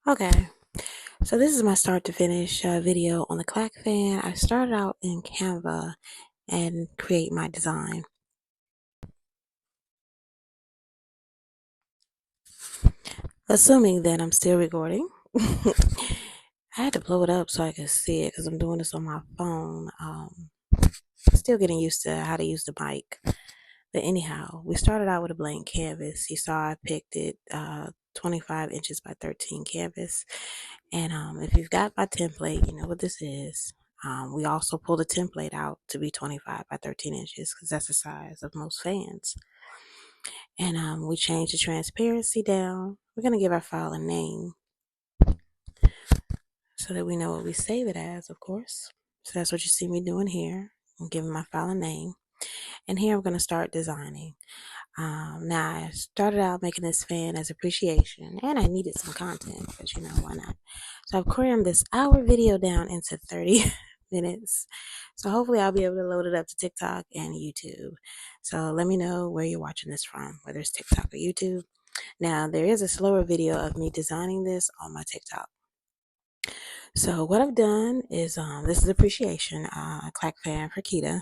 Okay, so this is my start to finish video on the Clack Fan. I started out in Canva and create my design. Assuming that I'm still recording. I had to blow it up so I could see it because I'm doing this on my phone. Still getting used to how to use the mic. But anyhow, we started out with a blank canvas. You saw I picked it 25 inches by 13 canvas. And if you've got my template, you know what this is. We also pulled the template out to be 25 by 13 inches because that's the size of most fans. And we changed the transparency down. We're going to give our file a name so that we know what we save it as, of course. So that's what you see me doing here. I'm giving my file a name. And here I'm going to start designing. Now I started out making this fan as appreciation, and I needed some content, but you know, why not? So I've crammed this hour video down into 30 minutes. So hopefully I'll be able to load it up to TikTok and YouTube. So let me know where you're watching this from, whether it's TikTok or YouTube. Now there is a slower video of me designing this on my TikTok. So what I've done is, this is appreciation, Clack Fan for Kita.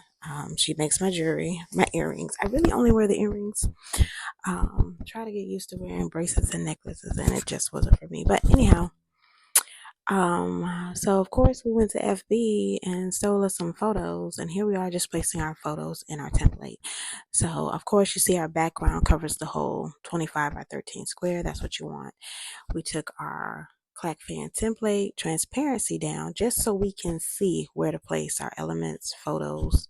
She makes my jewelry, my earrings. I really only wear the earrings. Try to get used to wearing bracelets and necklaces, and it just wasn't for me. But anyhow, so of course we went to FB and stole us some photos, and here we are just placing our photos in our template. So of course you see our background covers the whole 25 by 13 square. That's what you want. We took our Clack Fan template transparency down just so we can see where to place our elements, photos,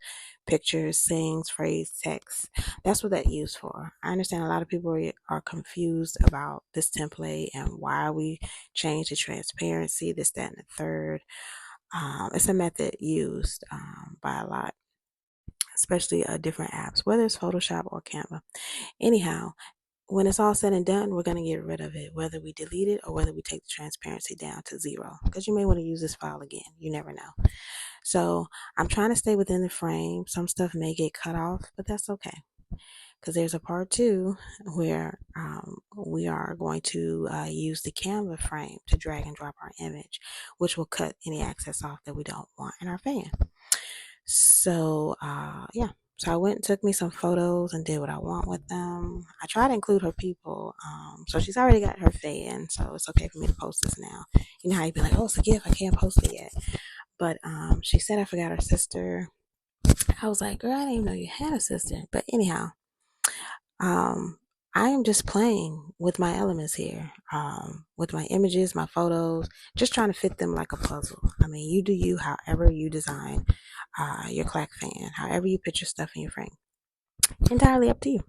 pictures, sayings, phrase, text. That's what that used for. I understand a lot of people are confused about this template and why we changed the transparency, this, that, and the third. It's a method used by a lot, especially different apps, whether it's Photoshop or Canva. Anyhow, when it's all said and done, we're going to get rid of it, whether we delete it or whether we take the transparency down to 0, because you may want to use this file again. You never know. So I'm trying to stay within the frame. Some stuff may get cut off, but that's okay, because there's a part 2 where we are going to use the Canva frame to drag and drop our image, which will cut any access off that we don't want in our fan. So yeah, so I went and took me some photos and did what I want with them. I try to include her people. So she's already got her fan, so it's okay for me to post this now. You know how you'd be like, oh, it's a gift, I can't post it yet. But she said I forgot her sister. I was like, girl, I didn't even know you had a sister. But anyhow, I am just playing with my elements here, with my images, my photos, just trying to fit them like a puzzle. I mean, you do you however you design your Clack Fan, however you put your stuff in your frame. Entirely up to you.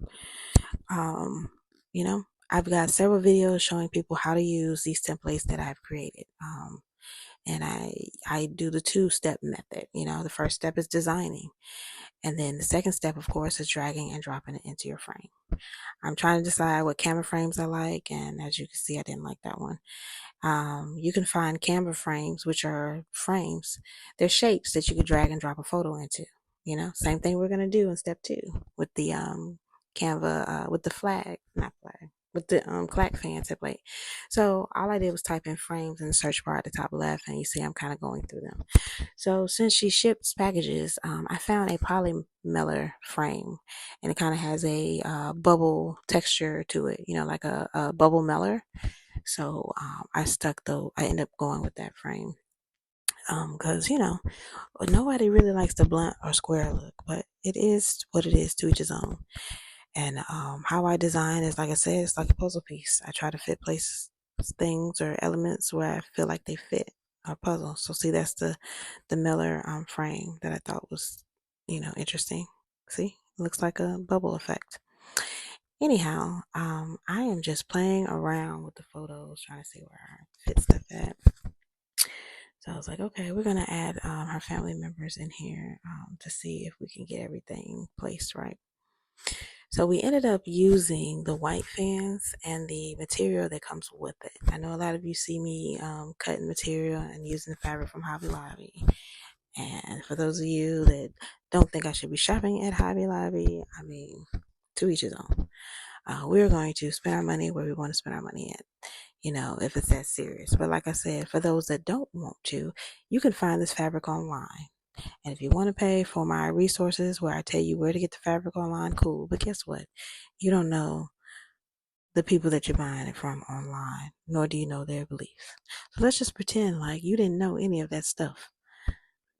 You know, I've got several videos showing people how to use these templates that I've created. And I do the 2-step method. You know, the first step is designing. And then the second step, of course, is dragging and dropping it into your frame. I'm trying to decide what camera frames I like, and as you can see, I didn't like that one. You can find Canva frames, which are frames. They're shapes that you could drag and drop a photo into. You know, same thing we're gonna do in step 2 with the Canva, with the with the Clack Fan template. So all I did was type in frames in the search bar at the top left, and you see I'm kind of going through them. So since she ships packages, I found a polymer frame, and it kind of has a bubble texture to it, you know, like a bubble meller. So I ended up going with that frame. Because, you know, nobody really likes the blunt or square look, but it is what it is, to each his own. And how I design is, like I said, it's like a puzzle piece. I try to fit places, things, or elements where I feel like they fit a puzzle. So see, that's the Miller frame that I thought was, you know, interesting. See, it looks like a bubble effect. Anyhow, I am just playing around with the photos, trying to see where I fit stuff at. So I was like, okay, we're gonna add her family members in here to see if we can get everything placed right. So we ended up using the white fans and the material that comes with it. I know a lot of you see me cutting material and using the fabric from Hobby Lobby. And for those of you that don't think I should be shopping at Hobby Lobby, I mean, to each his own. We're going to spend our money where we want to spend our money at. if it's that serious. But like I said, for those that don't want to, you can find this fabric online. And if you want to pay for my resources where I tell you where to get the fabric online, cool. But guess what? You don't know the people that you're buying it from online, nor do you know their beliefs. So let's just pretend like you didn't know any of that stuff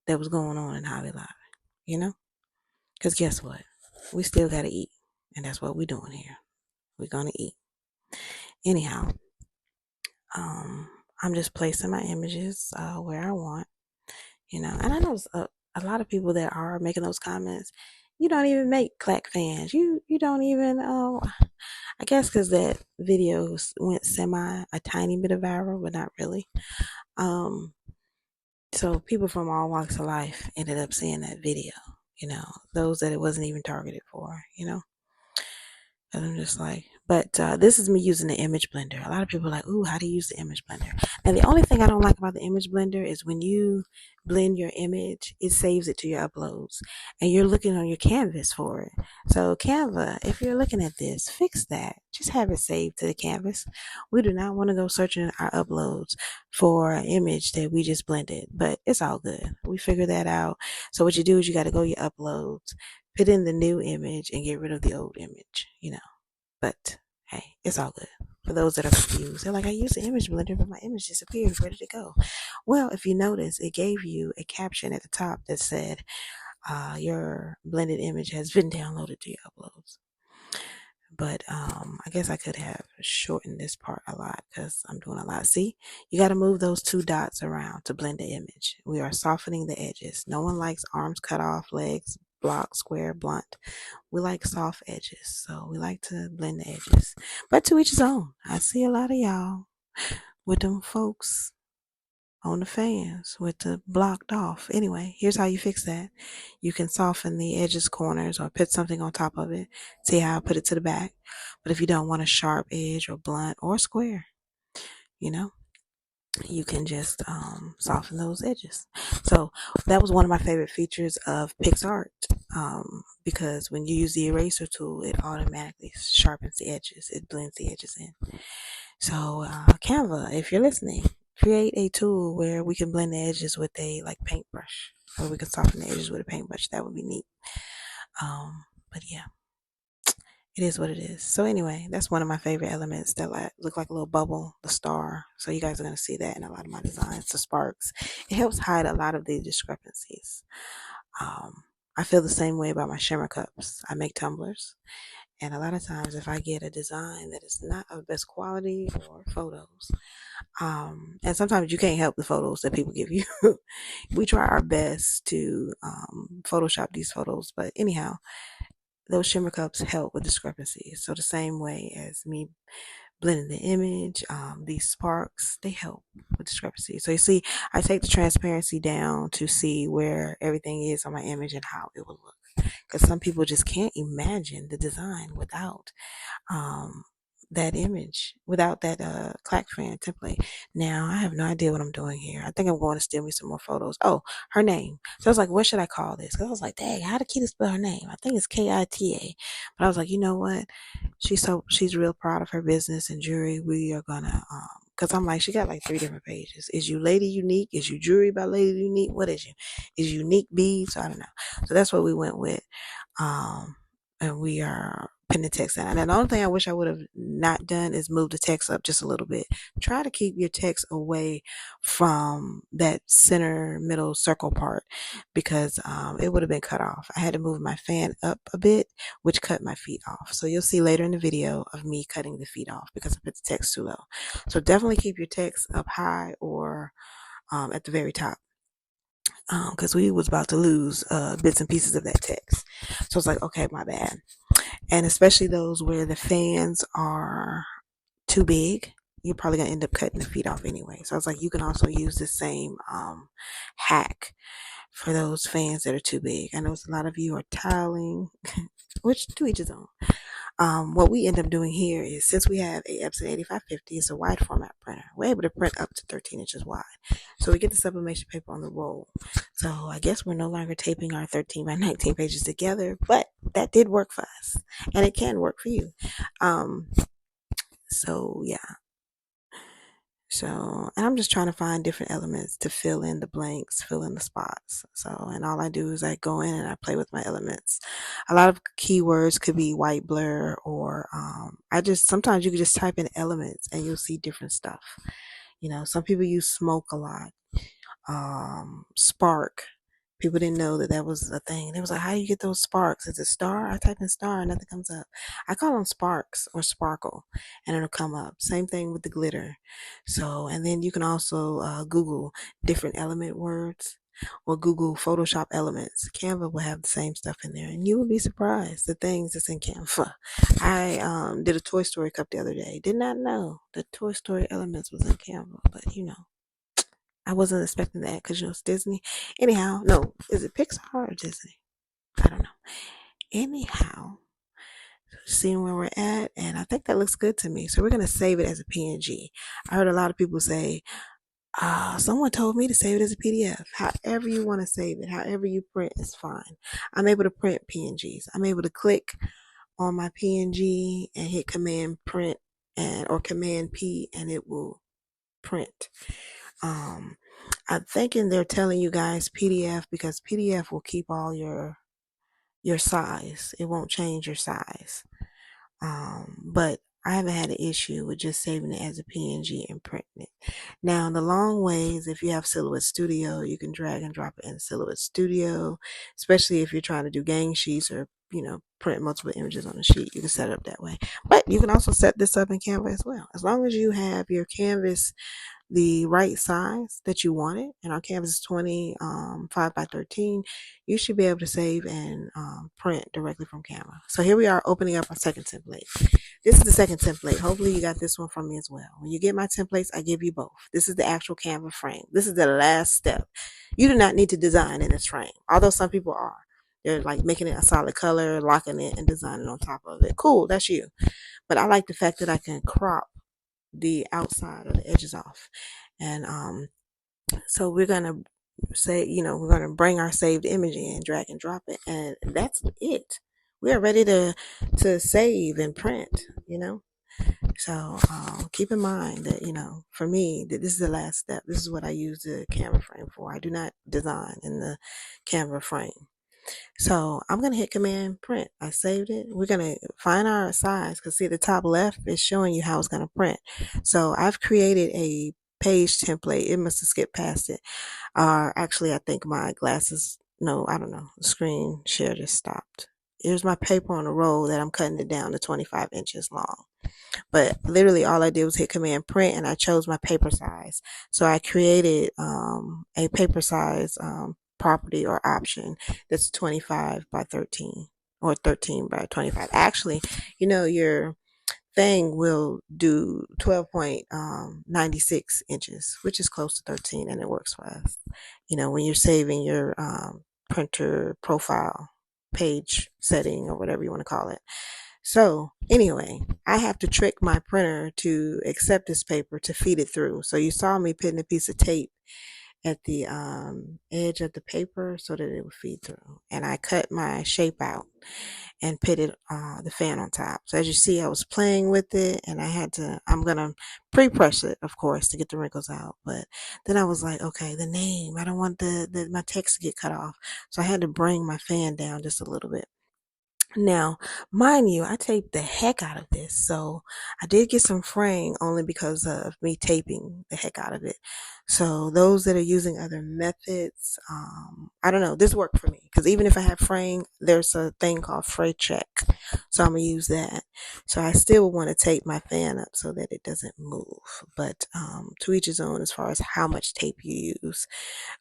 that was going on in Hobby Lobby, you know? Because guess what? We still got to eat. And that's what we're doing here. We're going to eat. Anyhow, I'm just placing my images where I want, and I know a lot of people that are making those comments. You don't even make Clack fans. You don't even. I guess because that video went a tiny bit of viral, but not really. So people from all walks of life ended up seeing that video. Those that it wasn't even targeted for. And I'm just like, but this is me using the image blender. A lot of people are like, ooh, how do you use the image blender? And the only thing I don't like about the image blender is when you blend your image, it saves it to your uploads. And you're looking on your canvas for it. So Canva, if you're looking at this, fix that. Just have it saved to the canvas. We do not want to go searching our uploads for an image that we just blended. But it's all good. We figured that out. So what you do is you got to go to your uploads, put in the new image, and get rid of the old image, But hey, it's all good. For those that are confused, they're like, I used the image blender, but my image disappeared. Where did it go? Well, if you notice, it gave you a caption at the top that said, your blended image has been downloaded to your uploads. But I guess I could have shortened this part a lot because I'm doing a lot. See, you got to move those two dots around to blend the image. We are softening the edges. No one likes arms cut off, legs block, square, blunt. We like soft edges, so we like to blend the edges. But to each his own. I see a lot of y'all with them folks on the fans with the blocked off. Anyway, here's how you fix that. You can soften the edges, corners, or put something on top of it. See how I put it to the back. But if you don't want a sharp edge or blunt or square, you can just soften those edges. So that was one of my favorite features of PixArt, because when you use the eraser tool, it automatically sharpens the edges. It blends the edges in. So Canva, if you're listening, create a tool where we can blend the edges with a paintbrush, or we can soften the edges with a paintbrush. That would be neat. But yeah, it is what it is. So anyway, that's one of my favorite elements that look like a little bubble, the star. So you guys are going to see that in a lot of my designs, the sparks. It helps hide a lot of the discrepancies. I feel the same way about my shimmer cups. I make tumblers. And a lot of times if I get a design that is not of best quality or photos, and sometimes you can't help the photos that people give you. We try our best to Photoshop these photos. But anyhow, those shimmer cups help with discrepancies. So the same way as me blending the image, these sparks, they help with discrepancies. So you see, I take the transparency down to see where everything is on my image and how it will look. Because some people just can't imagine the design without that image, without that Clack Fan template. Now, I have no idea what I'm doing here. I think I'm going to steal me some more photos. Oh, her name. So I was like, what should I call this? Because I was like, dang, how did Kita spell her name? I think it's Kita. But I was like, you know what? She's real proud of her business and jewelry. We are gonna because I'm like, she got like 3 different pages. Is you Lady Unique? Is you Jewelry by Lady Unique? What is you? Is Unique Beads? I don't know. So that's what we went with. And we are putting the text in. And the only thing I wish I would have not done is move the text up just a little bit. Try to keep your text away from that center middle circle part, because it would have been cut off. I had to move my fan up a bit, which cut my feet off. So you'll see later in the video of me cutting the feet off because I put the text too low. So definitely keep your text up high or at the very top, because we was about to lose bits and pieces of that text. So it's like, okay, my bad. And especially those where the fans are too big, you're probably going to end up cutting the feet off anyway. So I was like, you can also use the same hack for those fans that are too big. I know a lot of you are tiling, which to each his own. What we end up doing here is, since we have a Epson 8550, it's a wide format printer. We're able to print up to 13 inches wide. So we get the sublimation paper on the roll. So I guess we're no longer taping our 13 by 19 pages together, but that did work for us, and it can work for you. So yeah. So, and I'm just trying to find different elements to fill in the blanks, fill in the spots. So, and all I do is I go in and I play with my elements. A lot of keywords could be white blur, or sometimes you can just type in elements and you'll see different stuff. Some people use smoke a lot, spark. People didn't know that that was a thing. They was like, how do you get those sparks? Is it star? I type in star and nothing comes up. I call them sparks or sparkle and it'll come up. Same thing with the glitter. So, and then you can also Google different element words or Google Photoshop elements. Canva will have the same stuff in there and you will be surprised the things that's in Canva. I did a Toy Story cup the other day. Did not know the Toy Story elements was in Canva, but I wasn't expecting that because it's Disney. Anyhow, no, is it Pixar or Disney? I don't know. Anyhow, seeing where we're at, and I think that looks good to me. So we're gonna save it as a PNG. I heard a lot of people say, someone told me to save it as a PDF. However you want to save it, however you print is fine. I'm able to print PNGs. I'm able to click on my PNG and hit Command Print or Command P, and it will print. I'm thinking they're telling you guys PDF because PDF will keep all your size. It won't change your size. But I haven't had an issue with just saving it as a PNG and printing it. Now, in the long ways, if you have Silhouette Studio, you can drag and drop it in Silhouette Studio, especially if you're trying to do gang sheets or print multiple images on a sheet. You can set it up that way. But you can also set this up in Canva as well. As long as you have your canvas the right size that you want it, and our canvas is 5 by 13, you should be able to save and print directly from Canva. So here we are opening up our second template. This is the second template. Hopefully you got this one from me as well. When you get my templates, I give you both. This is the actual Canva frame. This is the last step. You do not need to design in this frame, although some people are. They're like making it a solid color, locking it, and designing on top of it. Cool, that's you. But I like the fact that I can crop the outside or the edges off. And so we're gonna we're gonna bring our saved image in, drag and drop it, and that's it. We are ready to save and print. So keep in mind that for me that this is the last step. This is what I use the Canva frame for. I do not design in the Canva frame. So I'm going to hit Command Print. I saved it. We're going to find our size because see the top left is showing you how it's going to print. So I've created a page template. It must have skipped past it. Actually, I think my glasses, no, I don't know. The screen share just stopped. Here's my paper on the roll that I'm cutting it down to 25 inches long. But literally all I did was hit Command Print and I chose my paper size. So I created a paper size property or option that's 25 by 13 or 13 by 25. Actually, your thing will do 12.96 inches, which is close to 13, and it works for us. When you're saving your printer profile page setting or whatever you want to call it. So anyway, I have to trick my printer to accept this paper to feed it through. So you saw me putting a piece of tape at the edge of the paper so that it would feed through. And I cut my shape out and put it the fan on top. So as you see, I was playing with it and I'm going to pre-press it, of course, to get the wrinkles out. But then I was like, okay, the name, I don't want my text to get cut off. So I had to bring my fan down just a little bit. Now, mind you, I taped the heck out of this, so I did get some fraying only because of me taping the heck out of it. So those that are using other methods, I don't know, this worked for me because even if I have fraying, there's a thing called fray check, so I'm gonna use that. So I still want to tape my fan up so that it doesn't move, but to each his own as far as how much tape you use.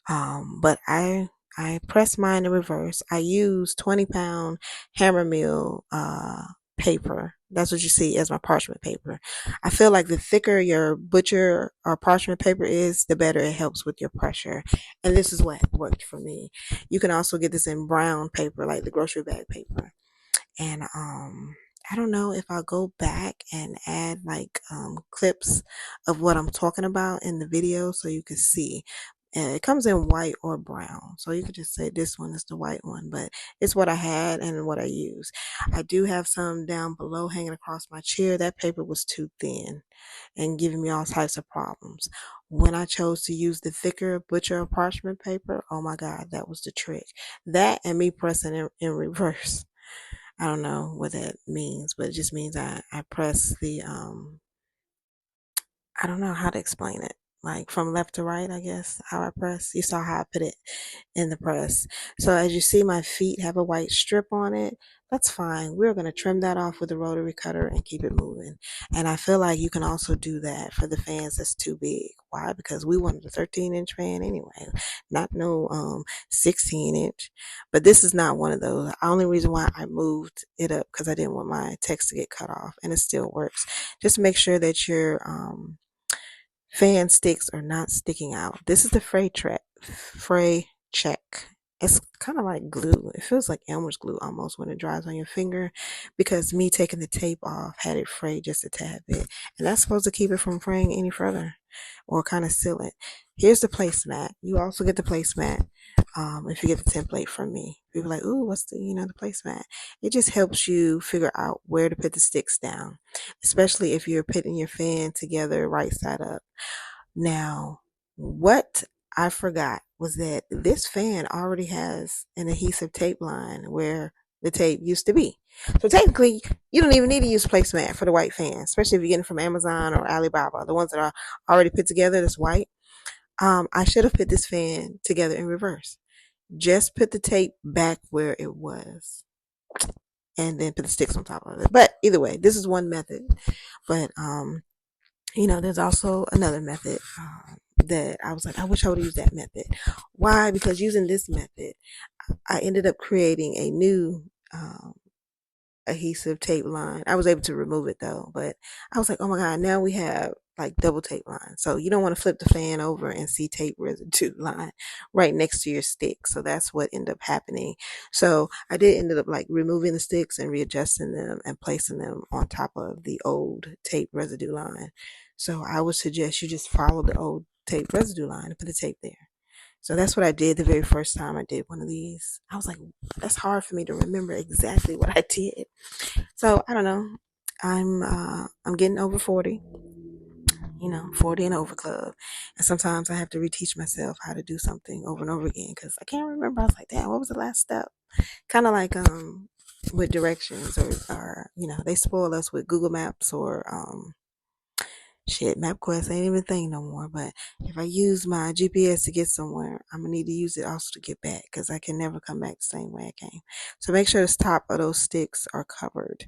But I press mine in reverse. I use 20-pound hammer mill paper. That's what you see as my parchment paper. I feel like the thicker your butcher or parchment paper is, the better it helps with your pressure. And this is what worked for me. You can also get this in brown paper, like the grocery bag paper. And I don't know if I'll go back and add like clips of what I'm talking about in the video so you can see. And it comes in white or brown. So you could just say this one is the white one, but it's what I had and what I use. I do have some down below hanging across my chair. That paper was too thin and giving me all types of problems. When I chose to use the thicker butcher or parchment paper, oh my God, that was the trick. That and me pressing in reverse. I don't know what that means, but it just means I press the I don't know how to explain it. Like from left to right, I guess, how I press. You saw how I put it in the press. So as you see, my feet have a white strip on it. That's fine. We're going to trim that off with a rotary cutter and keep it moving. And I feel like you can also do that for the fans that's too big. Why? Because we wanted a 13-inch fan anyway, not no 16-inch. But this is not one of those. The only reason why I moved it up because I didn't want my text to get cut off, and it still works. Just make sure that your fan sticks are not sticking out. This is the Fray Check. It's kind of like glue. It feels like Elmer's glue almost when it dries on your finger, because me taking the tape off had it frayed just a tad bit. And that's supposed to keep it from fraying any further or kind of seal it. Here's the placemat. You also get the placemat if you get the template from me. People are like, ooh, what's the placemat? It just helps you figure out where to put the sticks down, especially if you're putting your fan together right side up. Now, what I forgot was that this fan already has an adhesive tape line where the tape used to be. So technically, you don't even need to use placemat for the white fan, especially if you're getting it from Amazon or Alibaba, the ones that are already put together that's white. I should have put this fan together in reverse. Just put the tape back where it was and then put the sticks on top of it. But either way, this is one method. But there's also another method that I was like, I wish I would have used that method. Why? Because using this method, I ended up creating a new adhesive tape line. I was able to remove it though, but I was like, oh my God, now we have like double tape line. So you don't want to flip the fan over and see tape residue line right next to your stick. So that's what ended up happening. So I did end up like removing the sticks and readjusting them and placing them on top of the old tape residue line. So I would suggest you just follow the old tape residue line and put the tape there. So that's what I did the very first time I did one of these. I was like, that's hard for me to remember exactly what I did. So I don't know. I'm getting over 40. 40 and over club. And sometimes I have to reteach myself how to do something over and over again because I can't remember. I was like, damn, what was the last step? Kind of like with directions or they spoil us with Google Maps or MapQuest ain't even a thing no more. But if I use my GPS to get somewhere, I'm gonna need to use it also to get back because I can never come back the same way I came. So make sure the top of those sticks are covered.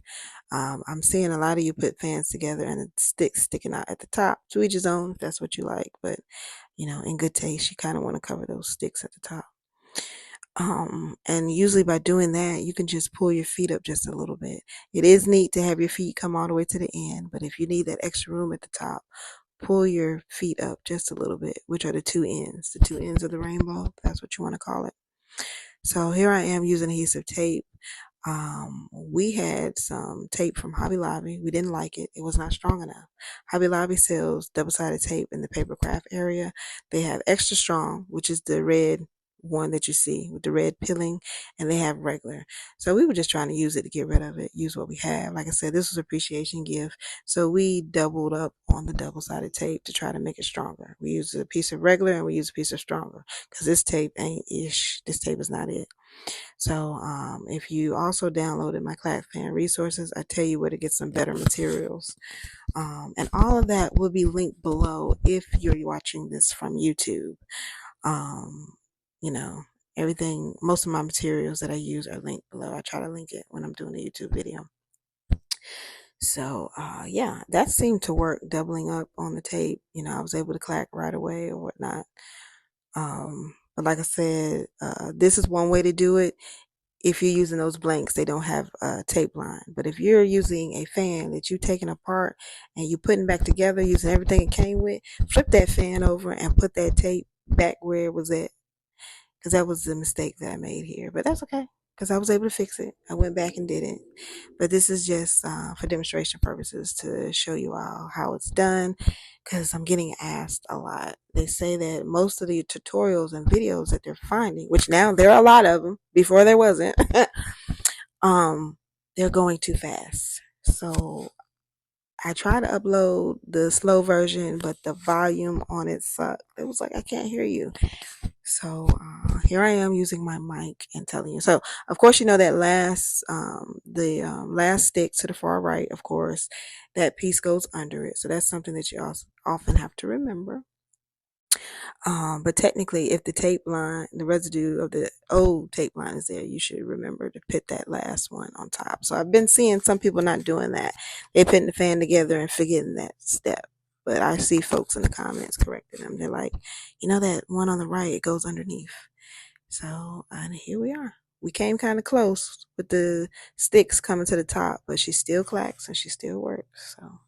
I'm seeing a lot of you put fans together and the sticks sticking out at the top. To each his own if that's what you like. But in good taste, you kind of want to cover those sticks at the top. And usually by doing that, you can just pull your feet up just a little bit. It is neat to have your feet come all the way to the end, but if you need that extra room at the top, pull your feet up just a little bit, which are the two ends of the rainbow. That's what you want to call it. So here I am using adhesive tape. We had some tape from Hobby Lobby. We didn't like it. It was not strong enough. Hobby Lobby sells double-sided tape in the paper craft area. They have extra strong, which is the red one that you see with the red pilling, and they have regular. So we were just trying to use it to get rid of it, use what we have. Like I said, this was an appreciation gift. So we doubled up on the double-sided tape to try to make it stronger. We used a piece of regular and we used a piece of stronger because this tape ain't ish. This tape is not it. So if you also downloaded my Clack Fan resources, I tell you where to get some better materials. And all of that will be linked below if you're watching this from YouTube. Everything, most of my materials that I use are linked below. I try to link it when I'm doing a YouTube video. So, yeah, that seemed to work, doubling up on the tape. I was able to clack right away or whatnot. But like I said, this is one way to do it. If you're using those blanks, they don't have a tape line. But if you're using a fan that you're taking apart and you're putting back together using everything it came with, flip that fan over and put that tape back where it was at. Because that was the mistake that I made here. But that's okay. because I was able to fix it. I went back and did it. But this is just for demonstration purposes to show you all how it's done, because I'm getting asked a lot. They say that most of the tutorials and videos that they're finding, which now there are a lot of them, before there wasn't, they're going too fast. So I tried to upload the slow version, but the volume on it sucked. It was like, I can't hear you. So here I am using my mic and telling you. So of course, you know that last stick to the far right, of course, that piece goes under it. So that's something that you also often have to remember. But technically, if the tape line, the residue of the old tape line is there, you should remember to put that last one on top. So I've been seeing some people not doing that. They putting the fan together and forgetting that step. But I see folks in the comments correcting them. They're like, you know, that one on the right, it goes underneath. So, and here we are. We came kind of close with the sticks coming to the top, but she still clacks and she still works. So.